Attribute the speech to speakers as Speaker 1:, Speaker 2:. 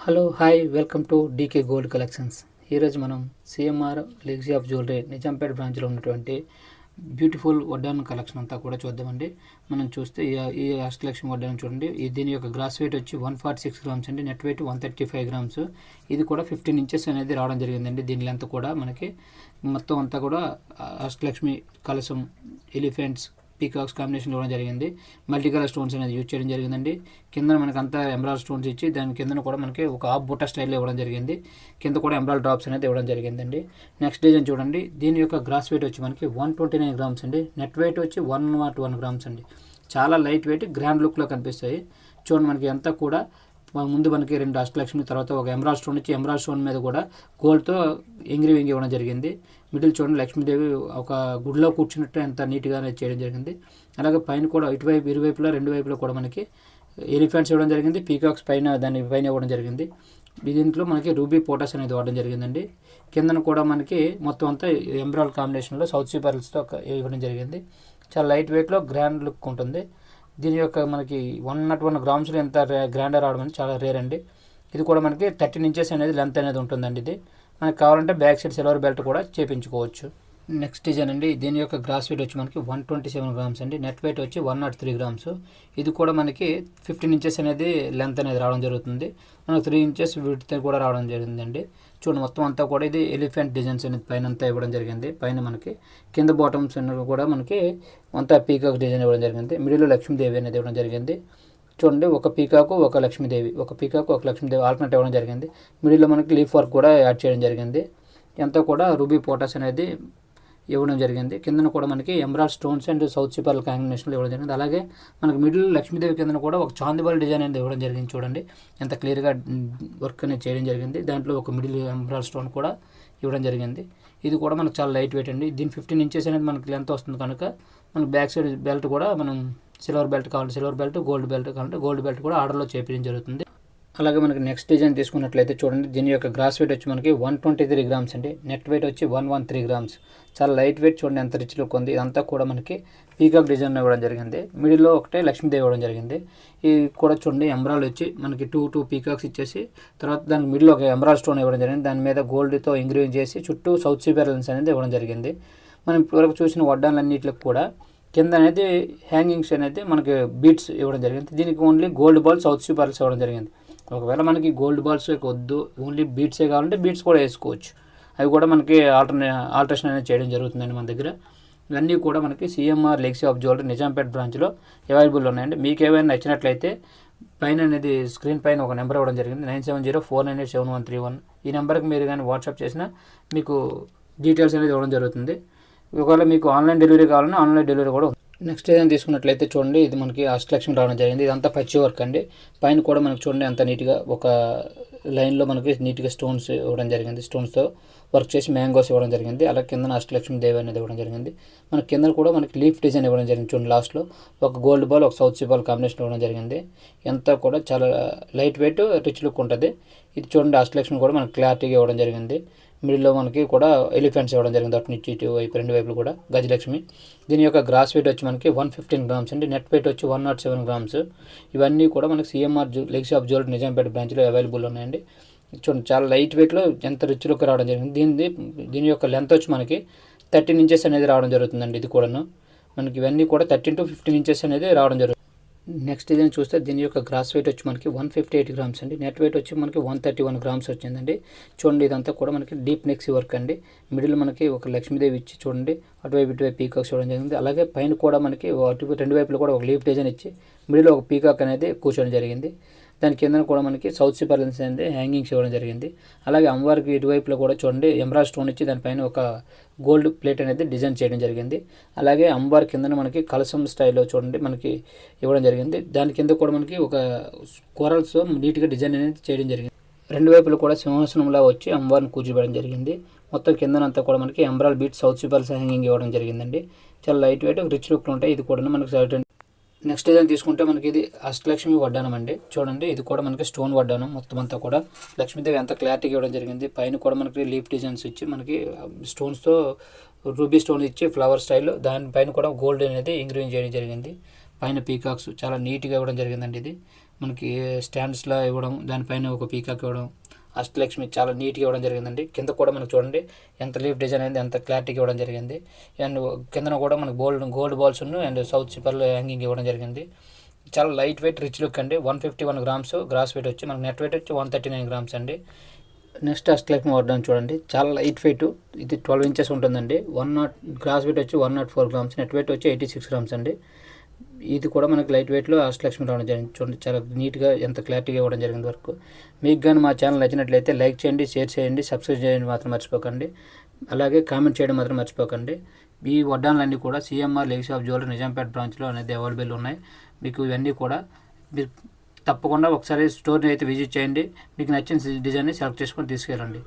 Speaker 1: Hello hi welcome to DK gold collections. ఈరోజు మనం CMR legacy of jewellery Nizampet బ్రాంచ్లో ఉన్నటువంటి బ్యూటిఫుల్ వడ్డానం కలెక్షన్ అంతా కూడా చూద్దామండి. మనం చూస్తే ఈ అష్టలక్ష్మి వడ్డానం చూడండి. దీని యొక్క గ్రాస్ వెయిట్ వచ్చి 146 గ్రామ్స్ అండి. Net weight 135 grams. ఇది కూడా 15 ఇంచెస్ అనేది రావడం జరిగిందండి. దీని లెంత్ కూడా మనకి మొత్తం అంతా కూడా అష్టలక్ష్మి కలశం, ఎలిఫెంట్స్, పీకాక్స్ కాంబినేషన్ ఇవ్వడం జరిగింది. మల్టీ కలర్ స్టోన్స్ అనేది యూజ్ చేయడం జరిగిందండి. కింద మనకి అంతా ఎంబ్రాయిడ్ స్టోన్స్ ఇచ్చి దాని కింద కూడా మనకి ఒక హాఫ్ బుట్ట స్టైల్లో ఇవ్వడం జరిగింది. కింద కూడా ఎంబ్రాయిడ్ డ్రాప్స్ అనేది ఇవ్వడం జరిగిందండి. నెక్స్ట్ డిజైన్ చూడండి. దీని యొక్క గ్రాస్ వెయిట్ వచ్చి మనకి 129 గ్రామ్స్ అండి. నెట్ వెయిట్ వచ్చి 101 గ్రామ్స్ అండి. చాలా లైట్ వెయిట్, గ్రాండ్ లుక్లో కనిపిస్తాయి. చూడండి, మనకి అంతా కూడా ముందు మనకి 2 అష్టలక్ష్మి, తర్వాత ఒక ఎంబ్రాయిడ్ స్టోన్ ఇచ్చి ఎంబ్రాయిడ్ స్టోన్ మీద కూడా గోల్డ్తో ఎంగ్రీవింగ్ ఇవ్వడం జరిగింది. మిడిల్ చూడండి, లక్ష్మీదేవి ఒక గుడిలో కూర్చున్నట్టు ఎంత నీట్గా చేయడం జరిగింది. అలాగే పైన కూడా ఇటువైపు ఇరువైపులా 2 వైపులో కూడా మనకి ఎలిఫెంట్స్ ఇవ్వడం జరిగింది. పీకాక్స్ దాని పైన ఇవ్వడం జరిగింది. దీంట్లో మనకి రూబీ పోటాస్ అనేది వాడడం జరిగిందండి. కిందన కూడా మనకి మొత్తం అంతా ఎంబ్రాయిడ్ కాంబినేషన్లో సౌత్ సీ పర్ల్స్తో ఇవ్వడం జరిగింది. చాలా లైట్ వెయిట్లో గ్రాండ్ లుక్ ఉంటుంది. దీని యొక్క మనకి 101 గ్రామ్స్లో ఎంత గ్రాండ్గా రావడం అనేది చాలా రేర్ అండి. ఇది కూడా మనకి 13 ఇంచెస్ అనేది లెంత్ అనేది ఉంటుందండి. ఇది మనకి కావాలంటే బ్యాక్ సైడ్ సిల్వర్ బెల్ట్ కూడా చేపించుకోవచ్చు. నెక్స్ట్ డిజైన్ అండి. దీని యొక్క గ్రాస్ వెయిట్ వచ్చి మనకి 127 గ్రామ్స్ అండి. నెట్ వెయిట్ వచ్చి 103 గ్రామ్స్. ఇది కూడా మనకి 15 ఇంచెస్ అనేది లెంత్ అనేది రావడం జరుగుతుంది. మనకు 3 ఇంచెస్ విడ్త్ కూడా రావడం జరిగిందండి. చూడండి, మొత్తం అంతా కూడా ఇది ఎలిఫెంట్ డిజైన్స్ అనేది పైన అంతా ఇవ్వడం జరిగింది. పైన మనకి కింద బాటమ్స్ కూడా మనకి అంతా పీకాక్ డిజైన్ ఇవ్వడం జరిగింది. మిడిల్లో లక్ష్మీదేవి అనేది ఇవ్వడం జరిగింది. చూడండి, ఒక పీకాకు ఒక లక్ష్మీదేవి, ఒక పీకాకు ఒక లక్ష్మీదేవి ఆల్టర్నేట్ ఇవ్వడం జరిగింది. మిడిల్లో మనకి లీఫ్ వర్క్ కూడా యాడ్ చేయడం జరిగింది. ఎంతో కూడా రూబీ పోటాస్ అనేది ఇవ్వడం జరిగింది. కిందన కూడా మనకి embroid stones and south sea pearl కాంబినేషన్లో ఇవ్వడం జరిగింది. అలాగే మనకి మిడిల్ లక్ష్మీదేవి కిందన కూడా ఒక చాందిబాల్ డిజైన్ అనేది ఇవ్వడం జరిగింది. చూడండి, ఎంత క్లియర్గా వర్క్ అనేది చేయడం జరిగింది. దాంట్లో ఒక మిడిల్ ఎంబ్రాయిడ్ స్టోన్ కూడా ఇవ్వడం జరిగింది. ఇది కూడా మనకు చాలా లైట్ వెయిట్ అండి. దీని 15 ఇంచెస్ అనేది మనకి లెంత్ వస్తుంది కనుక మనకి బ్యాక్ సైడ్ బెల్ట్ కూడా మనం సిల్వర్ బెల్ట్ కావాలంటే సిల్వర్ బెల్ట్, గోల్డ్ బెల్ట్ కావాలంటే గోల్డ్ బెల్ట్ కూడా ఆర్డర్లో చేపించడం జరుగుతుంది. అలాగే మనకి నెక్స్ట్ డిజైన్ తీసుకున్నట్లయితే చూడండి, దీని యొక్క గ్రాస్ వెయిట్ వచ్చి మనకి 123 గ్రామ్స్ అండి. నెట్ వెయిట్ వచ్చి 113 గ్రామ్స్. చాలా లైట్ వెయిట్, చూడండి ఎంత రిచ్ లుక్ ఉంది. ఇదంతా కూడా మనకి పీకాక్ డిజైన్ ఇవ్వడం జరిగింది. మిడిల్లో ఒకటే లక్ష్మీదేవి ఇవ్వడం జరిగింది. ఇది కూడా చూడండి, ఎంబ్రాయిడ్ వచ్చి మనకి టూ పీకాక్స్ ఇచ్చేసి తర్వాత దానికి మిడిల్లో ఒక ఎంబ్రాయిడ్ స్టోన్ ఇవ్వడం జరిగింది. దాని మీద గోల్డ్తో ఎంగ్రీవింగ్ చేసి చుట్టూ సౌత్ సీ పర్ల్స్ అనేది ఇవ్వడం జరిగింది. మనం ఇప్పటివరకు చూసిన వడ్డాన్లన్నింటికి కూడా కింద అనేది హ్యాంగింగ్స్ అనేది మనకి బీట్స్ ఇవ్వడం జరిగింది. దీనికి only gold ball, south sea pearls ఇవ్వడం జరిగింది. ఒకవేళ మనకి గోల్డ్ బాల్స్ వద్దు, ఓన్లీ బీట్సే కావాలంటే బీట్స్ కూడా వేసుకోవచ్చు. అవి కూడా మనకి ఆల్టరేషన్ అనేది చేయడం జరుగుతుందండి మన దగ్గర. ఇవన్నీ కూడా మనకి CMR legacy of jewellery Nizampet బ్రాంచ్లో అవైలబుల్ ఉన్నాయండి. మీకు ఏమైనా నచ్చినట్లయితే పైన అనేది స్క్రీన్ పైన ఒక నెంబర్ ఇవ్వడం జరిగింది, 9704987131. ఈ నెంబర్కి మీరు కానీ వాట్సాప్ చేసినా మీకు డీటెయిల్స్ అనేది ఇవ్వడం జరుగుతుంది. ఒకవేళ మీకు ఆన్లైన్ డెలివరీ కావాలన్నా ఆన్లైన్ డెలివరీ కూడా ఉంది. నెక్స్ట్ ఏదైనా తీసుకున్నట్లయితే చూడండి, ఇది మనకి అష్టలక్ష్మి రావడం జరిగింది. ఇదంతా పచ్చి వర్క్ అండి. పైన కూడా మనకి చూడండి అంత నీట్గా ఒక లైన్లో మనకి నీట్గా స్టోన్స్ ఇవ్వడం జరిగింది. స్టోన్స్తో వర్క్ చేసి మ్యాంగోస్ ఇవ్వడం జరిగింది. అలా కింద అష్టలక్ష్మి దేవి అనేది ఇవ్వడం జరిగింది. మన కింద కూడా మనకి లీఫ్ డిజైన్ ఇవ్వడం జరిగింది. చూడండి, లాస్ట్లో ఒక గోల్డ్ బాల్, ఒక సౌత్ సీ బాల్ కాంబినేషన్ ఇవ్వడం జరిగింది. ఎంత కూడా చాలా లైట్ వెయిట్, రిచ్ లుక్ ఉంటుంది. ఇది చూడండి, అష్టలక్ష్మి కూడా మనకి క్లారిటీగా ఇవ్వడం జరిగింది. మిడిల్లో మనకి కూడా ఎలిఫెంట్స్ ఇవ్వడం జరిగింది. అటు నుంచి ఇటు వైపు 2 వైపులు కూడా గజలక్ష్మి. దీని యొక్క గ్రాస్ వెయిట్ వచ్చి మనకి 115 గ్రామ్స్ అండి. నెట్ వెయిట్ వచ్చి 107 గ్రామ్స్. ఇవన్నీ కూడా మనకి CMR legacy of jewellery Nizampet బ్రాంచ్లో అవైలబుల్ ఉన్నాయండి. చూడండి, చాలా లైట్ వెయిట్లో ఎంత రిచ్ లుక్ రావడం జరిగింది. దీని యొక్క లెంత్ వచ్చి మనకి 13 ఇంచెస్ అనేది రావడం జరుగుతుందండి. ఇది కూడాను మనకి ఇవన్నీ కూడా 13 to 15 ఇంచెస్ అనేది రావడం జరుగుతుంది. నెక్స్ట్ ఇదని చూస్తే దీని యొక్క గ్రాస్ వెయిట్ వచ్చి మనకి 158 గ్రామ్స్ అండి. నెట్ వెయిట్ వచ్చి మనకి 131 గ్రామ్స్ వచ్చిందండి. చూడండి, ఇదంతా కూడా మనకి డీప్ నెక్స్ వర్క్ అండి. మిడిల్ మనకి ఒక లక్ష్మీదేవి ఇచ్చి చూడండి అటువైపు ఇటువైపు పీకాక్స్ ఇవ్వడం జరిగింది. అలాగే పైన కూడా మనకి అటు 2 వైపులు కూడా ఒక లీఫ్ డిజైన్ ఇచ్చి మిడిల్లో ఒక పీకాక్ అనేది కూర్చోవడం జరిగింది. దాని కింద కూడా మనకి సౌత్ సీ పర్ల్స్ అనేది హ్యాంగింగ్స్ ఇవ్వడం జరిగింది. అలాగే అమ్మవారికి ఇటువైపులో కూడా చూడండి ఎంబ్రాయిడ్ స్టోన్ ఇచ్చి దానిపైన ఒక గోల్డ్ ప్లేట్ అనేది డిజైన్ చేయడం జరిగింది. అలాగే అమ్మవారి కింద మనకి కలసం స్టైల్లో చూడండి మనకి ఇవ్వడం జరిగింది. దాని కింద కూడా మనకి ఒక కోరల్స్ నీట్గా డిజైన్ అనేది చేయడం జరిగింది. 2 వైపులు కూడా సింహాసనంలా వచ్చి అమ్మవారిని కూర్చోబెట్టడం జరిగింది. మొత్తం కిందనంతా కూడా మనకి embroid bead, south sea pearls hanging ఇవ్వడం జరిగిందండి. చాలా లైట్ వెయిట్, రిచ్ లుక్ ఉంటాయి. ఇది కూడా మనకి నెక్స్ట్ ఏదైనా తీసుకుంటే మనకి ఇది అష్టలక్ష్మి వడ్డానం అండి. చూడండి, ఇది కూడా మనకి స్టోన్ వడ్డానం. మొత్తం అంతా కూడా లక్ష్మీదేవి ఎంత క్లారిటీగా ఇవ్వడం జరిగింది. పైన కూడా మనకి లీఫ్ డిజైన్స్ ఇచ్చి మనకి స్టోన్స్తో రూబీ స్టోన్ ఇచ్చి ఫ్లవర్ స్టైల్, దానిపైన కూడా గోల్డ్ అనేది ఎంగ్రీవింగ్ చేయడం జరిగింది. పైన పీకాక్స్ చాలా నీట్గా ఇవ్వడం జరిగిందండి. ఇది మనకి స్టాండ్స్లో ఇవ్వడం, దానిపైన ఒక పీకాక్ ఇవ్వడం, అష్టలక్ష్మి చాలా నీట్గా ఇవ్వడం జరిగిందండి. కింద కూడా మనకు చూడండి ఎంత లీఫ్ డిజైన్ అయింది, ఎంత క్లారిటీగా ఇవ్వడం జరిగింది. అండ్ కిందన కూడా మనకు గోల్డ్ బాల్స్ అండ్ సౌత్ సిపర్లు హ్యాంగింగ్ ఇవ్వడం జరిగింది. చాలా లైట్ వెయిట్ రిచ్ లుక్ అండి. 151 గ్రామ్స్ గ్రాస్ వెయిట్ వచ్చి, మనకు నెట్ వెయిట్ వచ్చి 139 గ్రామ్స్ అండి. నెక్స్ట్ అష్టలక్ష్మి వడ్డానం చూడండి, చాలా లైట్ వెయిట్, ఇది 12 ఇంచెస్ ఉంటుందండి. గ్రాస్ వెయిట్ వచ్చి 104 గ్రామ్స్, నెట్ వెయిట్ వచ్చి 86 గ్రామ్స్ అండి. ఇది కూడా మనకి లైట్ వెయిట్లో అష్టలక్ష్మి రావడం జరిగింది. చూడండి చాలా నీట్గా ఎంత క్లారిటీగా ఇవ్వడం జరిగింది వర్క్. మీకు కానీ మా ఛానల్ నచ్చినట్లయితే లైక్ చేయండి, షేర్ చేయండి, సబ్స్క్రైబ్ చేయండి మాత్రం మర్చిపోకండి. అలాగే కామెంట్ చేయడం మాత్రం మర్చిపోకండి. ఈ వడ్డానాలన్నీ కూడా CMR legacy of jewellery Nizampet బ్రాంచ్లో అనేది అవైలబుల్ ఉన్నాయి. మీకు ఇవన్నీ కూడా మీరు తప్పకుండా ఒకసారి స్టోర్ని అయితే విజిట్ చేయండి. మీకు నచ్చిన డిజైన్ని సెలెక్ట్ చేసుకొని తీసుకెళ్ళండి.